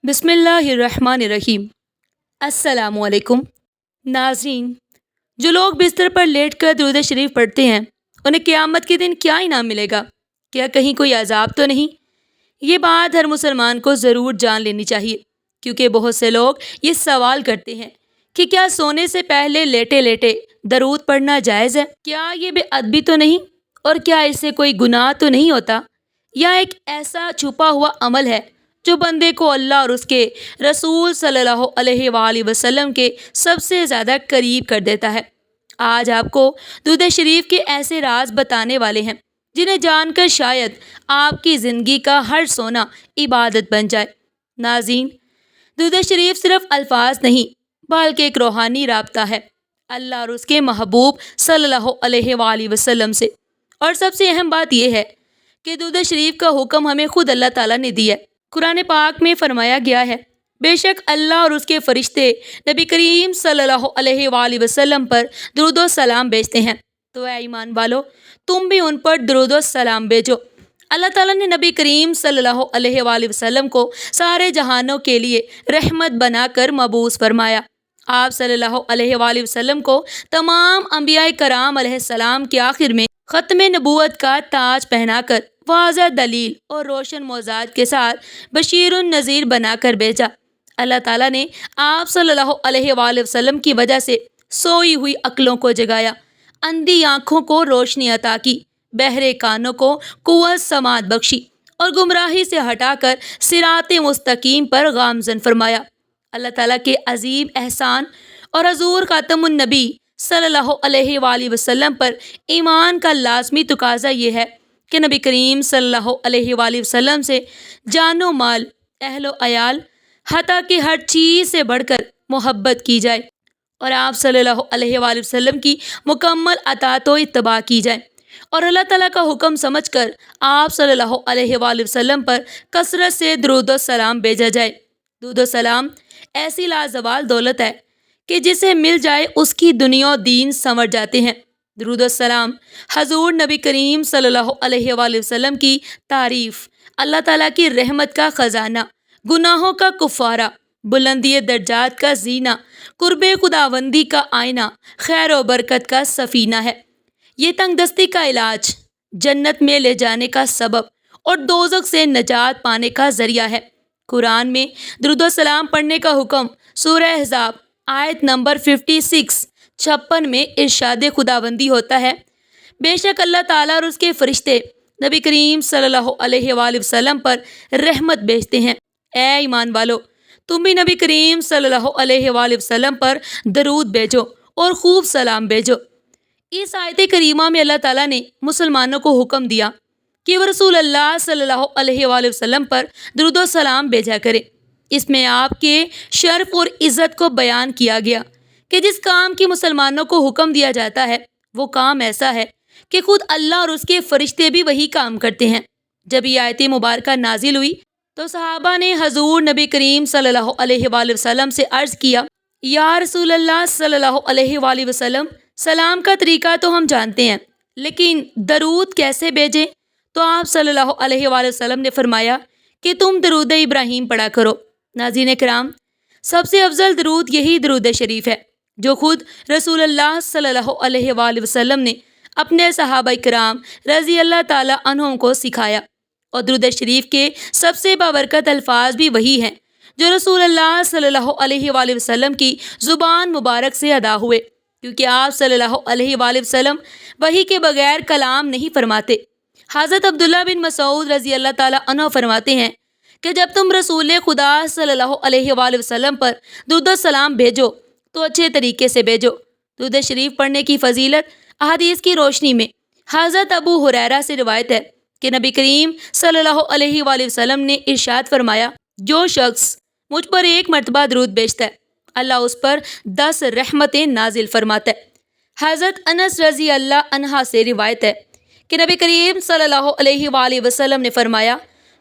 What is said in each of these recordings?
بسم اللہ الرحمن الرحیم۔ السلام علیکم ناظرین، جو لوگ بستر پر لیٹ کر درود شریف پڑھتے ہیں انہیں قیامت کے دن کیا انعام ملے گا؟ کیا کہیں کوئی عذاب تو نہیں؟ یہ بات ہر مسلمان کو ضرور جان لینی چاہیے، کیونکہ بہت سے لوگ یہ سوال کرتے ہیں کہ کیا سونے سے پہلے لیٹے لیٹے درود پڑھنا جائز ہے؟ کیا یہ بے ادبی تو نہیں؟ اور کیا اس سے کوئی گناہ تو نہیں ہوتا؟ یا ایک ایسا چھپا ہوا عمل ہے جو بندے کو اللہ اور اس کے رسول صلی اللہ علیہ وآلہ وسلم کے سب سے زیادہ قریب کر دیتا ہے؟ آج آپ کو درود شریف کے ایسے راز بتانے والے ہیں جنہیں جان کر شاید آپ کی زندگی کا ہر سونا عبادت بن جائے۔ ناظرین، درود شریف صرف الفاظ نہیں بلکہ ایک روحانی رابطہ ہے اللہ اور اس کے محبوب صلی اللہ علیہ وآلہ وسلم سے۔ اور سب سے اہم بات یہ ہے کہ درود شریف کا حکم ہمیں خود اللہ تعالیٰ نے دیا ہے۔ قرآن پاک میں فرمایا گیا ہے، بے شک اللہ اور اس کے فرشتے نبی کریم صلی اللہ علیہ وآلہ وسلم پر درود و سلام بھیجتے ہیں، تو اے ایمان والو تم بھی ان پر درود و سلام بھیجو۔ اللہ تعالیٰ نے نبی کریم صلی اللہ علیہ وآلہ وسلم کو سارے جہانوں کے لیے رحمت بنا کر مبعوث فرمایا۔ آپ صلی اللہ علیہ وآلہ وسلم کو تمام انبیاء کرام علیہ السلام کے آخر میں ختم نبوت کا تاج پہنا کر واضح دلیل اور روشن معجزات کے ساتھ بشیر النذیر بنا کر بھیجا۔ اللہ تعالیٰ نے آپ صلی اللہ علیہ وآلہ وسلم کی وجہ سے سوئی ہوئی عقلوں کو جگایا، اندھی آنکھوں کو روشنی عطا کی، بہرے کانوں کو قوت سماعت بخشی اور گمراہی سے ہٹا کر صراط مستقیم پر گامزن فرمایا۔ اللہ تعالیٰ کے عظیم احسان اور حضور خاتم النبی صلی اللہ علیہ وآلہ وسلم پر ایمان کا لازمی تقاضا یہ ہے کہ نبی کریم صلی اللہ علیہ وآلہ وسلم سے جان و مال، اہل و عیال، حتیٰ کہ ہر چیز سے بڑھ کر محبت کی جائے اور آپ صلی اللہ علیہ وآلہ وسلم کی مکمل اطاعت و اتباع کی جائے، اور اللہ تعالیٰ کا حکم سمجھ کر آپ صلی اللہ علیہ وآلہ وسلم پر کثرت سے درود و سلام بھیجا جائے۔ درود و سلام ایسی لازوال دولت ہے کہ جسے مل جائے اس کی دنیا و دین سنور جاتے ہیں۔ درود السلام حضور نبی کریم صلی اللہ علیہ وآلہ وسلم کی تعریف، اللہ تعالیٰ کی رحمت کا خزانہ، گناہوں کا کفارہ، بلندی درجات کا زینہ، قرب خداوندی کا آئینہ، خیر و برکت کا سفینہ ہے۔ یہ تنگ دستی کا علاج، جنت میں لے جانے کا سبب اور دوزخ سے نجات پانے کا ذریعہ ہے۔ قرآن میں درود السلام پڑھنے کا حکم سورہ احزاب آیت نمبر 56 میں ارشاد خداوندی ہوتا ہے، بے شک اللہ تعالیٰ اور اس کے فرشتے نبی کریم صلی اللہ علیہ وآلہ وسلم پر رحمت بھیجتے ہیں۔ اے ایمان والو تم بھی نبی کریم صلی اللہ علیہ وآلہ وسلم پر درود بھیجو اور خوب سلام بھیجو۔ اس آیت کریمہ میں اللہ تعالیٰ نے مسلمانوں کو حکم دیا کہ وہ رسول اللہ صلی اللہ علیہ وآلہ وسلم پر درود و سلام بھیجا کرے۔ اس میں آپ کے شرف اور عزت کو بیان کیا گیا کہ جس کام کی مسلمانوں کو حکم دیا جاتا ہے وہ کام ایسا ہے کہ خود اللہ اور اس کے فرشتے بھی وہی کام کرتے ہیں۔ جب یہ آیت مبارکہ نازل ہوئی تو صحابہ نے حضور نبی کریم صلی اللہ علیہ وآلہ وسلم سے عرض کیا، یا رسول اللہ صلی اللہ علیہ وآلہ وسلم، سلام کا طریقہ تو ہم جانتے ہیں لیکن درود کیسے بھیجیں؟ تو آپ صلی اللہ علیہ وآلہ وسلم نے فرمایا کہ تم درود ابراہیم پڑھا کرو۔ ناظرین کرام، سب سے افضل درود یہی درود شریف ہے جو خود رسول اللہ صلی اللہ علیہ وآلہ وسلم نے اپنے صحابہ کرام رضی اللہ تعالیٰ عنہم کو سکھایا، اور درود شریف کے سب سے بابرکت الفاظ بھی وہی ہیں جو رسول اللہ صلی اللہ علیہ وآلہ وسلم کی زبان مبارک سے ادا ہوئے، کیونکہ آپ صلی اللہ علیہ وآلہ وسلم وحی کے بغیر کلام نہیں فرماتے۔ حضرت عبداللہ بن مسعود رضی اللہ تعالیٰ عنہ فرماتے ہیں کہ جب تم رسول خدا صلی اللہ علیہ وآلہ وسلم پر درود و سلام بھیجو تو اچھے طریقے سے بھیجو۔ درود شریف پڑھنے کی فضیلت احادیث کی روشنی میں حضرت ابو ہریرہ سے روایت ہے کہ نبی کریم صلی اللہ علیہ وآلہ وسلم نے ارشاد فرمایا، جو شخص مجھ پر ایک مرتبہ درود بھیجتا ہے اللہ اس پر 10 رحمتیں نازل فرماتا ہے۔ حضرت انس رضی اللہ عنہ سے روایت ہے کہ نبی کریم صلی اللہ علیہ وآلہ وسلم نے فرمایا،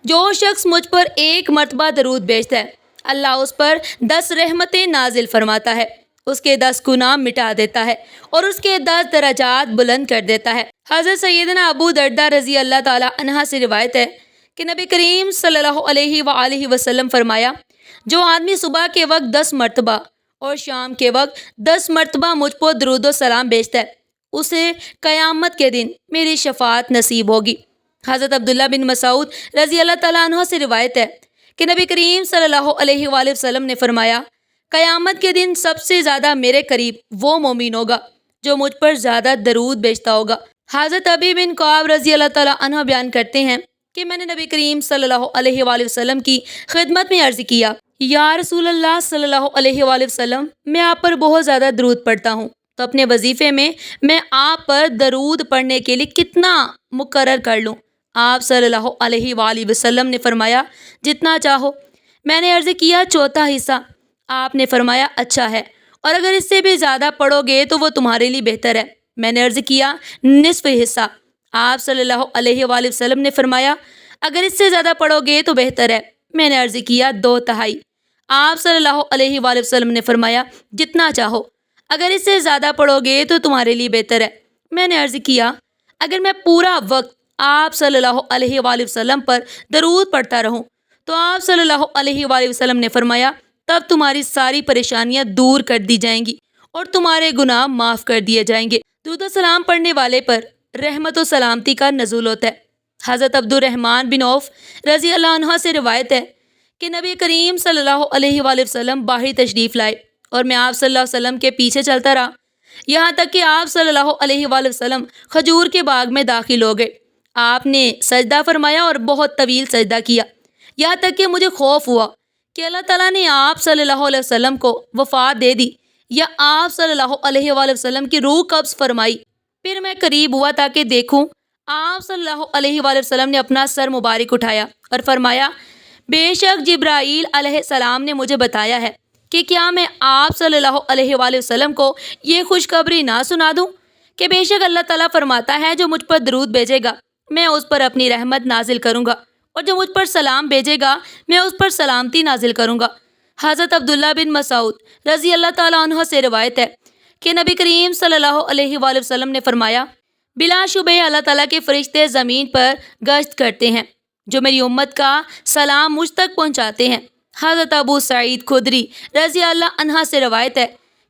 جو شخص مجھ پر ایک مرتبہ درود بھیجتا ہے اللہ اس پر 10 رحمتیں نازل فرماتا ہے، اس کے 10 گناہ مٹا دیتا ہے اور اس کے 10 درجات بلند کر دیتا ہے۔ حضرت سیدنا ابو دردہ رضی اللہ تعالیٰ عنہ سے روایت ہے کہ نبی کریم صلی اللہ علیہ وآلہ وسلم فرمایا، جو آدمی صبح کے وقت 10 مرتبہ اور شام کے وقت 10 مرتبہ مجھ پر درود و سلام بھیجتا ہے اسے قیامت کے دن میری شفاعت نصیب ہوگی۔ حضرت عبداللہ بن مسعود رضی اللہ تعالیٰ عنہ سے روایت ہے کہ نبی کریم صلی اللہ علیہ وآلہ وسلم نے فرمایا، قیامت کے دن سب سے زیادہ میرے قریب وہ مومن ہوگا جو مجھ پر زیادہ درود بھیجتا ہوگا۔ حضرت ابی بن کعب رضی اللہ تعالیٰ عنہ بیان کرتے ہیں کہ میں نے نبی کریم صلی اللہ علیہ وآلہ وسلم کی خدمت میں عرض کیا، یا رسول اللہ صلی اللہ علیہ وآلہ وسلم، میں آپ پر بہت زیادہ درود پڑھتا ہوں، تو اپنے وظیفے میں آپ پر درود پڑھنے کے لیے کتنا مقرر کر لوں؟ آپ صلی اللہ علیہ وآلہ وسلم نے فرمایا، جتنا چاہو۔ میں نے عرض کیا، چوتھا حصہ۔ آپ نے فرمایا، اچھا ہے، اور اگر اس سے بھی زیادہ پڑھو گے تو وہ تمہارے لیے بہتر ہے۔ میں نے عرض کیا، نصف حصہ۔ آپ صلی اللہ علیہ وآلہ وسلم نے فرمایا، اگر اس سے زیادہ پڑھو گے تو بہتر ہے۔ میں نے عرض کیا، 2/3۔ آپ صلی اللہ علیہ وآلہ وسلم نے فرمایا، جتنا چاہو، اگر اس سے زیادہ پڑھو گے تو تمہارے لیے بہتر ہے۔ میں نے عرض کیا، اگر میں پورا وقت آپ صلی اللہ علیہ وآلہ وسلم پر درود پڑھتا رہوں تو آپ صلی اللہ علیہ وآلہ وسلم نے فرمایا، تب تمہاری ساری پریشانیاں دور کر دی جائیں گی اور تمہارے گناہ معاف کر دیے جائیں گے۔ درود و سلام پڑھنے والے پر رحمت و سلامتی کا نزول ہوتا ہے۔ حضرت عبد الرحمن بن عوف رضی اللہ عنہ سے روایت ہے کہ نبی کریم صلی اللہ علیہ وآلہ وسلم باہر تشریف لائے اور میں آپ صلی اللہ علیہ وسلم کے پیچھے چلتا رہا، یہاں تک کہ آپ صلی اللہ علیہ وآلہ وسلم کھجور کے باغ میں داخل ہو گئے۔ آپ نے سجدہ فرمایا اور بہت طویل سجدہ کیا، یہاں تک کہ مجھے خوف ہوا کہ اللہ تعالیٰ نے آپ صلی اللہ علیہ وسلم کو وفات دے دی یا آپ صلی اللہ علیہ وآلہ وسلم کی روح قبض فرمائی۔ پھر میں قریب ہوا تاکہ دیکھوں۔ آپ صلی اللہ علیہ وآلہ وسلم نے اپنا سر مبارک اٹھایا اور فرمایا، بے شک جبرائیل علیہ السلام نے مجھے بتایا ہے کہ کیا میں آپ صلی اللہ علیہ وآلہ وسلم کو یہ خوشخبری نہ سنا دوں کہ بے شک اللہ تعالیٰ فرماتا ہے، جو مجھ پر درود بھیجے گا میں اس پر اپنی رحمت نازل کروں گا، اور جو مجھ پر سلام بھیجے گا میں اس پر سلامتی نازل کروں گا۔ حضرت عبداللہ بن مسعود رضی اللہ تعالیٰ عنہ سے روایت ہے کہ نبی کریم صلی اللہ علیہ وآلہ وسلم نے فرمایا، بلا شبہ اللہ تعالیٰ کے فرشتے زمین پر گشت کرتے ہیں جو میری امت کا سلام مجھ تک پہنچاتے ہیں۔ حضرت ابو سعید خدری رضی اللہ عنہ سے روایت ہے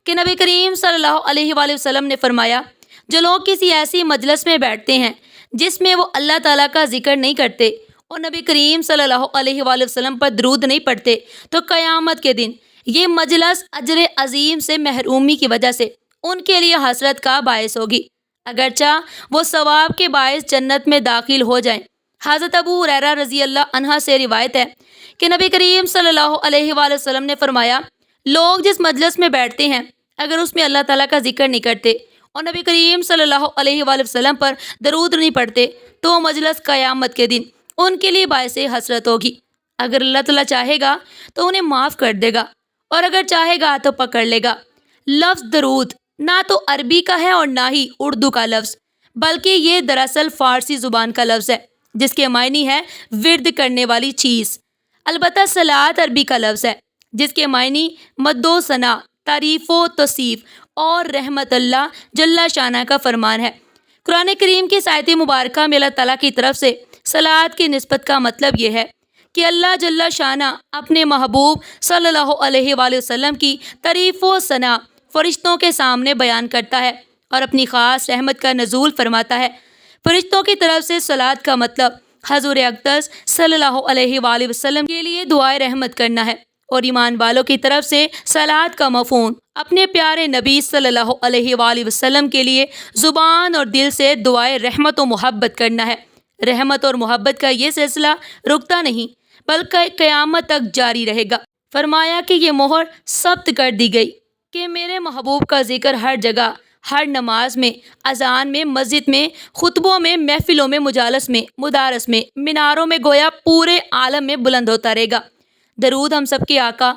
کہ نبی کریم صلی اللہ علیہ وآلہ وسلم نے فرمایا، جو لوگ کسی ایسی مجلس میں بیٹھتے ہیں جس میں وہ اللہ تعالیٰ کا ذکر نہیں کرتے اور نبی کریم صلی اللہ علیہ وآلہ وسلم پر درود نہیں پڑھتے، تو قیامت کے دن یہ مجلس اجر عظیم سے محرومی کی وجہ سے ان کے لیے حسرت کا باعث ہوگی، اگرچہ وہ ثواب کے باعث جنت میں داخل ہو جائیں۔ حضرت ابو ہریرہ رضی اللہ عنہ سے روایت ہے کہ نبی کریم صلی اللہ علیہ وآلہ وسلم نے فرمایا، لوگ جس مجلس میں بیٹھتے ہیں اگر اس میں اللہ تعالیٰ کا ذکر نہیں کرتے اور نبی کریم صلی اللہ علیہ وآلہ وسلم پر درود نہیں پڑھتے تو وہ مجلس قیامت کے دن ان کے لیے باعث حسرت ہوگی۔ اگر اللہ تعالیٰ چاہے گا تو انہیں معاف کر دے گا، اور اگر چاہے گا تو پکڑ لے گا۔ لفظ درود نہ تو عربی کا ہے اور نہ ہی اردو کا لفظ، بلکہ یہ دراصل فارسی زبان کا لفظ ہے جس کے معنی ہے ورد کرنے والی چیز۔ البتہ صلاۃ عربی کا لفظ ہے جس کے معنی مد و ثنا، تعریف و توصیف اور رحمت اللہ جل شانہ کا فرمان ہے۔ قرآن کریم کی آیت مبارکہ میں اللہ تعالیٰ کی طرف سے صلاۃ کی نسبت کا مطلب یہ ہے کہ اللہ جل شانہ اپنے محبوب صلی اللہ علیہ وآلہ وسلم کی تعریف و ثنا فرشتوں کے سامنے بیان کرتا ہے اور اپنی خاص رحمت کا نزول فرماتا ہے۔ فرشتوں کی طرف سے صلاۃ کا مطلب حضور اقدس صلی اللہ علیہ وآلہ وسلم کے لیے دعائے رحمت کرنا ہے، اور ایمان والوں کی طرف سے صلاۃ کا مفہوم اپنے پیارے نبی صلی اللہ علیہ وآلہ وسلم کے لیے زبان اور دل سے دعائے رحمت و محبت کرنا ہے۔ رحمت اور محبت کا یہ سلسلہ رکتا نہیں بلکہ قیامت تک جاری رہے گا۔ فرمایا کہ یہ مہر ثبت کر دی گئی کہ میرے محبوب کا ذکر ہر جگہ، ہر نماز میں، اذان میں، مسجد میں، خطبوں میں، محفلوں میں، مجالس میں، مدارس میں، میناروں میں، گویا پورے عالم میں بلند ہوتا رہے گا۔ درود ہم سب کے آقا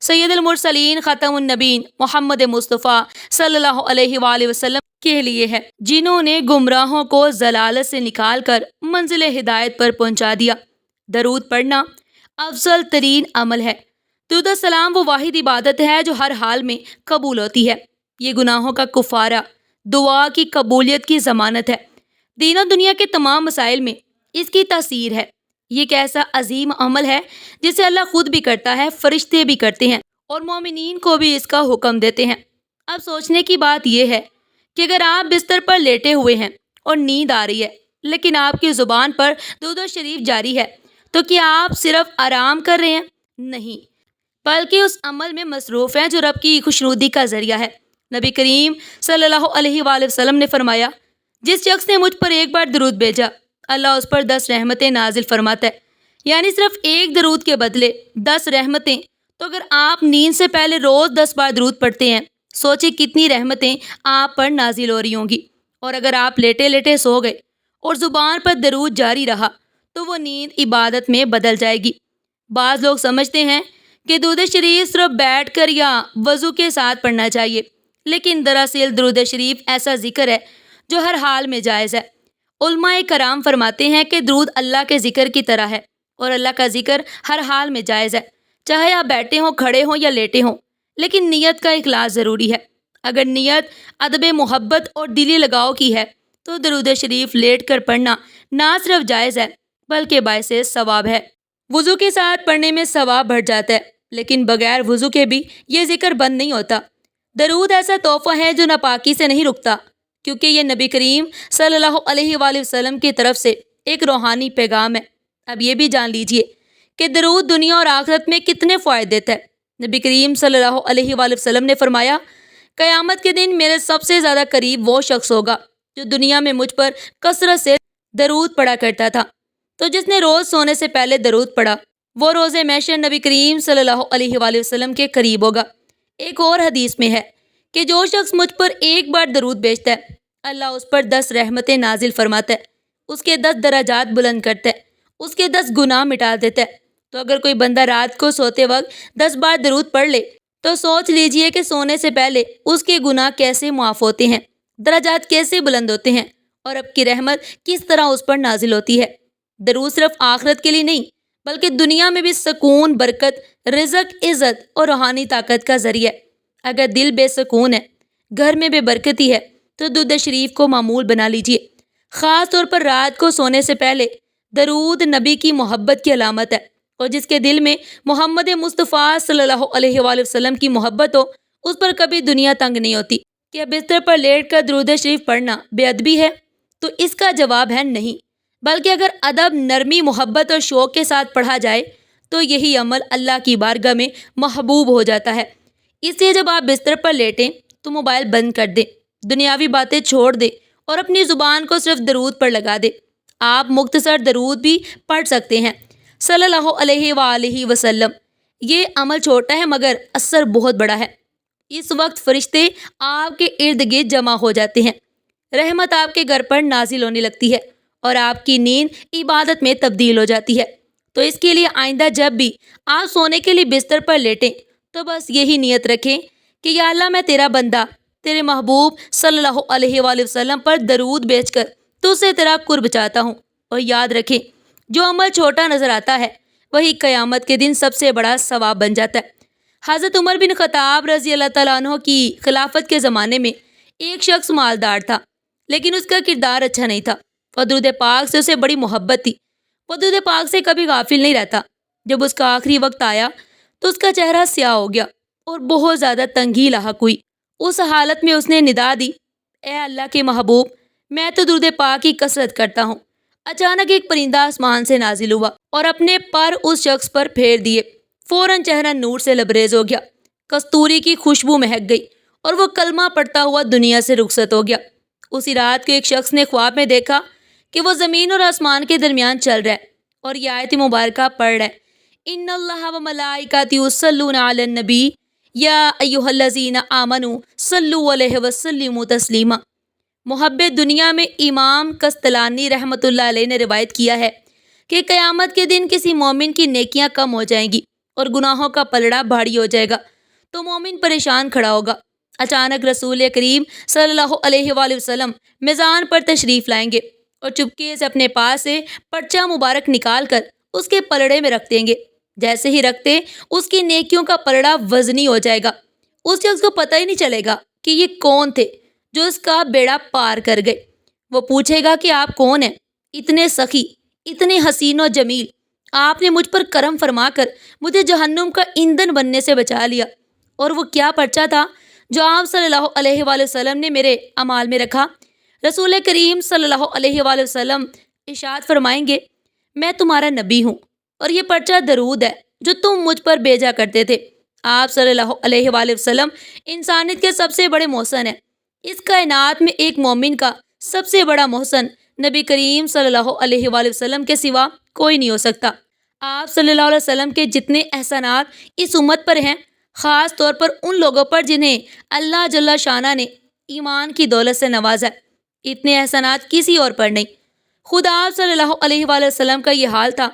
سید المرسلین خاتم النبیین محمد مصطفیٰ صلی اللہ علیہ وآلہ وسلم کے لیے ہے، جنہوں نے گمراہوں کو ضلالت سے نکال کر منزل ہدایت پر پہنچا دیا۔ درود پڑھنا افضل ترین عمل ہے۔ درود السلام وہ واحد عبادت ہے جو ہر حال میں قبول ہوتی ہے۔ یہ گناہوں کا کفارہ، دعا کی قبولیت کی ضمانت ہے۔ دین و دنیا کے تمام مسائل میں اس کی تاثیر ہے۔ یہ ایک ایسا عظیم عمل ہے جسے اللہ خود بھی کرتا ہے، فرشتے بھی کرتے ہیں اور مومنین کو بھی اس کا حکم دیتے ہیں۔ اب سوچنے کی بات یہ ہے کہ اگر آپ بستر پر لیٹے ہوئے ہیں اور نیند آ رہی ہے لیکن آپ کی زبان پر درود شریف جاری ہے، تو کیا آپ صرف آرام کر رہے ہیں؟ نہیں، بلکہ اس عمل میں مصروف ہیں جو رب کی خوشنودی کا ذریعہ ہے۔ نبی کریم صلی اللہ علیہ وآلہ وسلم نے فرمایا، جس شخص نے مجھ پر ایک بار درود بھیجا، اللہ اس پر 10 رحمتیں نازل فرماتا ہے، یعنی صرف ایک درود کے بدلے 10 رحمتیں۔ تو اگر آپ نیند سے پہلے روز 10 بار درود پڑھتے ہیں، سوچیں کتنی رحمتیں آپ پر نازل ہو رہی ہوں گی۔ اور اگر آپ لیٹے لیٹے سو گئے اور زبان پر درود جاری رہا تو وہ نیند عبادت میں بدل جائے گی۔ بعض لوگ سمجھتے ہیں کہ درود شریف صرف بیٹھ کر یا وضو کے ساتھ پڑھنا چاہیے، لیکن دراصل درود شریف ایسا ذکر ہے جو ہر حال میں جائز ہے۔ علماء کرام فرماتے ہیں کہ درود اللہ کے ذکر کی طرح ہے اور اللہ کا ذکر ہر حال میں جائز ہے، چاہے آپ بیٹھے ہوں، کھڑے ہوں یا لیٹے ہوں، لیکن نیت کا اخلاص ضروری ہے۔ اگر نیت ادب محبت اور دلی لگاؤ کی ہے تو درود شریف لیٹ کر پڑھنا نہ صرف جائز ہے بلکہ باعث ثواب ہے۔ وضو کے ساتھ پڑھنے میں ثواب بڑھ جاتا ہے، لیکن بغیر وضو کے بھی یہ ذکر بند نہیں ہوتا۔ درود ایسا تحفہ ہے جو ناپاکی سے نہیں رکتا، کیونکہ یہ نبی کریم صلی اللہ علیہ وآلہ وسلم کی طرف سے ایک روحانی پیغام ہے۔ اب یہ بھی جان لیجئے کہ درود دنیا اور آخرت میں کتنے فوائد دیتا ہے۔ نبی کریم صلی اللہ علیہ وآلہ وسلم نے فرمایا، قیامت کے دن میرے سب سے زیادہ قریب وہ شخص ہوگا جو دنیا میں مجھ پر کثرت سے درود پڑھا کرتا تھا۔ تو جس نے روز سونے سے پہلے درود پڑھا وہ روز محشر نبی کریم صلی اللہ علیہ وآلہ وسلم کے قریب ہوگا۔ ایک اور حدیث میں ہے کہ جو شخص مجھ پر ایک بار درود بھیجتا ہے، اللہ اس پر 10 رحمتیں نازل فرماتا ہے، اس کے 10 درجات بلند کرتا ہے، اس کے 10 گناہ مٹا دیتا ہے۔ تو اگر کوئی بندہ رات کو سوتے وقت 10 بار درود پڑھ لے تو سوچ لیجئے کہ سونے سے پہلے اس کے گناہ کیسے معاف ہوتے ہیں، درجات کیسے بلند ہوتے ہیں اور اب کی رحمت کس طرح اس پر نازل ہوتی ہے۔ درود صرف آخرت کے لیے نہیں بلکہ دنیا میں بھی سکون، برکت، رزق، عزت اور روحانی طاقت کا ذریعہ ہے۔ اگر دل بے سکون ہے، گھر میں بے برکتی ہے، تو درود شریف کو معمول بنا لیجئے۔ خاص طور پر رات کو سونے سے پہلے درود نبی کی محبت کی علامت ہے، اور جس کے دل میں محمد مصطفیٰ صلی اللہ علیہ وآلہ وسلم کی محبت ہو اس پر کبھی دنیا تنگ نہیں ہوتی۔ کیا بستر پر لیٹ کر درود شریف پڑھنا بے ادبی ہے؟ تو اس کا جواب ہے نہیں، بلکہ اگر ادب، نرمی، محبت اور شوق کے ساتھ پڑھا جائے تو یہی عمل اللہ کی بارگاہ میں محبوب ہو جاتا ہے۔ اس لیے جب آپ بستر پر لیٹیں تو موبائل بند کر دیں، دنیاوی باتیں چھوڑ دیں اور اپنی زبان کو صرف درود پر لگا دیں۔ آپ مختصر درود بھی پڑھ سکتے ہیں، صلی اللہ علیہ وآلہ وسلم۔ یہ عمل چھوٹا ہے مگر اثر بہت بڑا ہے۔ اس وقت فرشتے آپ کے ارد گرد جمع ہو جاتے ہیں، رحمت آپ کے گھر پر نازل ہونے لگتی ہے اور آپ کی نیند عبادت میں تبدیل ہو جاتی ہے۔ تو اس کے لیے آئندہ جب بھی آپ سونے کے لیے بستر پر لیٹیں تو بس یہی نیت رکھیں کہ یا اللہ، میں تیرا بندہ، تیرے محبوب صلی اللہ علیہ وآلہ وسلم پر درود بھیج کر تجھ سے تیرا قرب چاہتا ہوں۔ اور یاد رکھیں، جو عمل چھوٹا نظر آتا ہے وہی قیامت کے دن سب سے بڑا ثواب بن جاتا ہے۔ حضرت عمر بن خطاب رضی اللہ تعالیٰ عنہ کی خلافت کے زمانے میں ایک شخص مالدار تھا، لیکن اس کا کردار اچھا نہیں تھا اور درود پاک سے اسے بڑی محبت تھی۔ وہ درود پاک سے کبھی غافل نہیں رہتا۔ جب اس کا آخری وقت آیا تو اس کا چہرہ سیاہ ہو گیا اور بہت زیادہ تنگی لاحق ہوئی۔ اس حالت میں اس نے ندا دی، اے اللہ کے محبوب، میں تو درود پاک کی کثرت کرتا ہوں۔ اچانک ایک پرندہ آسمان سے نازل ہوا اور اپنے پر اس شخص پر پھیر دیے۔ فوراً چہرہ نور سے لبریز ہو گیا، کستوری کی خوشبو مہک گئی اور وہ کلمہ پڑھتا ہوا دنیا سے رخصت ہو گیا۔ اسی رات کو ایک شخص نے خواب میں دیکھا کہ وہ زمین اور آسمان کے درمیان چل رہا ہے اور یہ آیت مبارکہ پڑھ رہا ہے، ان اللہ و ملائکتہ یصلون علی النبی یا ایھا الذین آمنوا صلوا علیہ وسلموا تسلیما۔ محب دنیا میں امام قسطلانی رحمۃ اللہ علیہ نے روایت کیا ہے کہ قیامت کے دن کسی مومن کی نیکیاں کم ہو جائیں گی اور گناہوں کا پلڑا بھاری ہو جائے گا تو مومن پریشان کھڑا ہوگا۔ اچانک رسول کریم صلی اللہ علیہ وآلہ وسلم میزان پر تشریف لائیں گے اور چپکے سے اپنے پاس سے پرچہ مبارک نکال کر اس کے پلڑے میں رکھ دیں گے۔ جیسے ہی رکھتے اس کی نیکیوں کا پلڑا وزنی ہو جائے گا۔ اس شخص کو پتہ ہی نہیں چلے گا کہ یہ کون تھے جو اس کا بیڑا پار کر گئے۔ وہ پوچھے گا کہ آپ کون ہیں؟ اتنے سخی، اتنے حسین و جمیل آپ نے مجھ پر کرم فرما کر مجھے جہنم کا ایندھن بننے سے بچا لیا۔ اور وہ کیا پرچہ تھا جو آپ صلی اللہ علیہ وآلہ وسلم نے میرے اعمال میں رکھا؟ رسول کریم صلی اللہ علیہ وآلہ وسلم ارشاد فرمائیں گے، میں تمہارا نبی ہوں، اور یہ پرچہ درود ہے جو تم مجھ پر بھیجا کرتے تھے۔ آپ صلی اللہ علیہ وآلہ وسلم انسانیت کے سب سے بڑے محسن ہیں۔ اس کائنات میں ایک مومن کا سب سے بڑا محسن نبی کریم صلی اللہ علیہ وآلہ وسلم کے سوا کوئی نہیں ہو سکتا۔ آپ صلی اللہ علیہ وسلم کے جتنے احسانات اس امت پر ہیں، خاص طور پر ان لوگوں پر جنہیں اللہ جل شانہ نے ایمان کی دولت سے نوازا ہے، اتنے احسانات کسی اور پر نہیں۔ خود آپ صلی اللہ علیہ وآلہ وسلم کا یہ حال تھا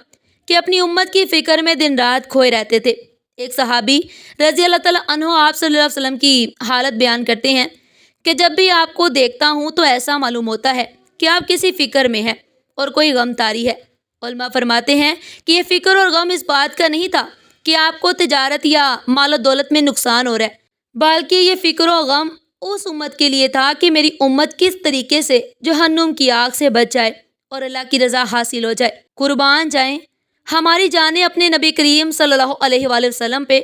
کہ اپنی امت کی فکر میں دن رات کھوئے رہتے تھے۔ ایک صحابی رضی اللہ تعالیٰ عنہ آپ صلی اللہ علیہ وسلم کی حالت بیان کرتے ہیں کہ جب بھی آپ کو دیکھتا ہوں تو ایسا معلوم ہوتا ہے کہ آپ کسی فکر میں ہیں اور کوئی غم طاری ہے۔ علماء فرماتے ہیں کہ یہ فکر اور غم اس بات کا نہیں تھا کہ آپ کو تجارت یا مال و دولت میں نقصان ہو رہا ہے، بلکہ یہ فکر و غم اس امت کے لیے تھا کہ میری امت کس طریقے سے جہنم کی آگ سے بچ جائے اور اللہ کی رضا حاصل ہو جائے۔ قربان جائیں ہماری جانیں اپنے نبی کریم صلی اللہ علیہ وآلہ وسلم پہ،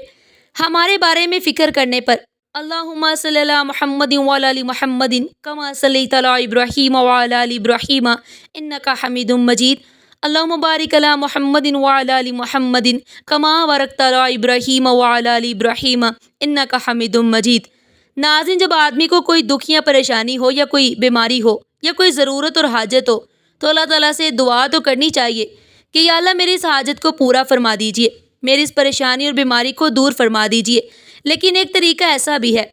ہمارے بارے میں فکر کرنے پر۔ اللہم صلی علی محمد وعلی آل محمد کما صلیت علی ابراہیم وعلی آل ابراہیم انک حمید مجید۔ اللہم بارک علی محمد وعلی آل محمد کما بارکت علی ابراہیم وعلی آل ابراہیم انک حمید مجید۔ ناظرین، جب آدمی کو کوئی دکھ یا پریشانی ہو یا کوئی بیماری ہو یا کوئی ضرورت اور حاجت ہو تو اللہ تعالیٰ سے دعا تو کرنی چاہیے کہ یا اللہ میری اس حاجت کو پورا فرما دیجئے، میری اس پریشانی اور بیماری کو دور فرما دیجئے۔ لیکن ایک طریقہ ایسا بھی ہے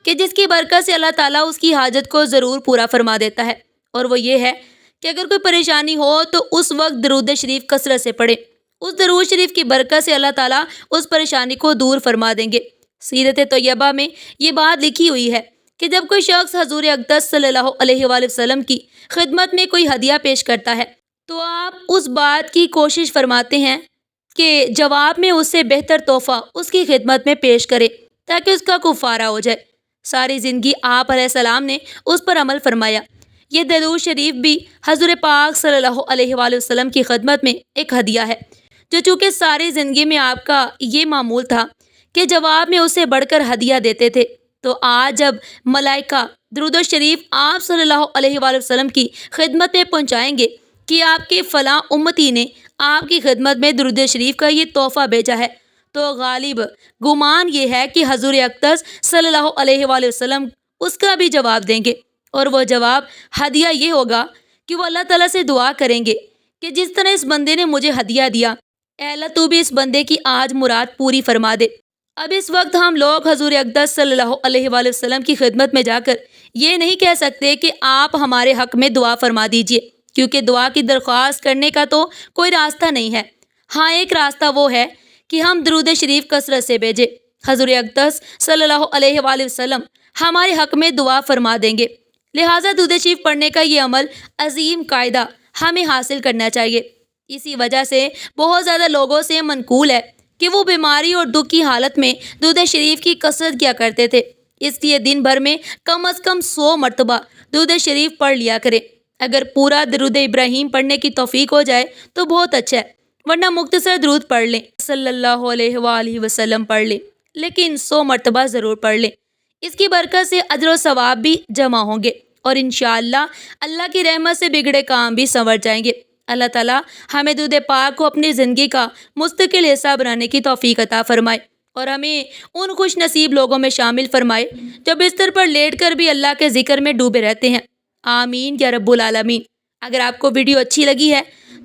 کہ جس کی برکت سے اللہ تعالیٰ اس کی حاجت کو ضرور پورا فرما دیتا ہے، اور وہ یہ ہے کہ اگر کوئی پریشانی ہو تو اس وقت درود شریف کثرت سے پڑھیں۔ اس درود شریف کی برکت سے اللہ تعالیٰ اس پریشانی کو دور فرما دیں گے۔ سیرت طیبہ میں یہ بات لکھی ہوئی ہے کہ جب کوئی شخص حضور اقدس صلی اللہ علیہ وآلہ وسلم کی خدمت میں کوئی ہدیہ پیش کرتا ہے تو آپ اس بات کی کوشش فرماتے ہیں کہ جواب میں اس سے بہتر تحفہ اس کی خدمت میں پیش کرے تاکہ اس کا کفارہ ہو جائے۔ ساری زندگی آپ علیہ السلام نے اس پر عمل فرمایا۔ یہ درود شریف بھی حضور پاک صلی اللہ علیہ وآلہ وسلم کی خدمت میں ایک ہدیہ ہے، جو چونکہ ساری زندگی میں آپ کا یہ معمول تھا کہ جواب میں اسے بڑھ کر ہدیہ دیتے تھے، تو آج جب ملائکہ درود شریف آپ صلی اللہ علیہ وآلہ وسلم کی خدمت میں پہنچائیں گے کہ آپ کے فلاں امتی نے آپ کی خدمت میں درود شریف کا یہ تحفہ بھیجا ہے، تو غالب گمان یہ ہے کہ حضور اقدس صلی اللہ علیہ وآلہ وسلم اس کا بھی جواب دیں گے، اور وہ جواب ہدیہ یہ ہوگا کہ وہ اللہ تعالیٰ سے دعا کریں گے کہ جس طرح اس بندے نے مجھے ہدیہ دیا، اے اللہ تو بھی اس بندے کی آج مراد پوری فرما دے۔ اب اس وقت ہم لوگ حضور اقدس صلی اللہ علیہ وآلہ وسلم کی خدمت میں جا کر یہ نہیں کہہ سکتے کہ آپ ہمارے حق میں دعا فرما دیجئے، کیونکہ دعا کی درخواست کرنے کا تو کوئی راستہ نہیں ہے۔ ہاں، ایک راستہ وہ ہے کہ ہم درود شریف کثرت سے بھیجیں۔ حضور اقدس صلی اللہ علیہ وآلہ وسلم ہمارے حق میں دعا فرما دیں گے، لہٰذا درود شریف پڑھنے کا یہ عمل عظیم قاعدہ ہمیں حاصل کرنا چاہیے۔ اسی وجہ سے بہت زیادہ لوگوں سے منقول ہے کہ وہ بیماری اور دکھ کی حالت میں درود شریف کی کثرت کیا کرتے تھے، اس لیے دن بھر میں کم از کم 100 مرتبہ درود شریف پڑھ لیا کریں۔ اگر پورا درود ابراہیم پڑھنے کی توفیق ہو جائے تو بہت اچھا ہے، ورنہ مختصر درود پڑھ لیں، صلی اللہ علیہ وآلہ وسلم پڑھ لیں، لیکن 100 مرتبہ ضرور پڑھ لیں۔ اس کی برکت سے اجر و ثواب بھی جمع ہوں گے، اور انشاءاللہ اللہ کی رحمت سے بگڑے کام بھی سنور جائیں گے۔ اللہ تعالیٰ ہمیں درود پاک کو اپنی زندگی کا مستقل حصہ بنانے کی توفیق عطا فرمائے، اور ہمیں ان خوش نصیب لوگوں میں شامل فرمائے جو بستر پر لیٹ کر بھی اللہ کے ذکر میں ڈوبے رہتے ہیں۔ آمین یا رب العالمین۔ اگر آپ کو ویڈیو اچھی لگی ہے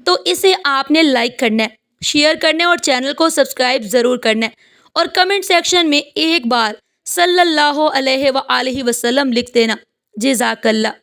تو اسے آپ نے لائک کرنا ہے، شیئر کرنا ہے، اور چینل کو سبسکرائب ضرور کرنا ہے، اور کمنٹ سیکشن میں ایک بار صلی اللہ علیہ وآلہ وسلم لکھ دینا۔ جزاک اللہ۔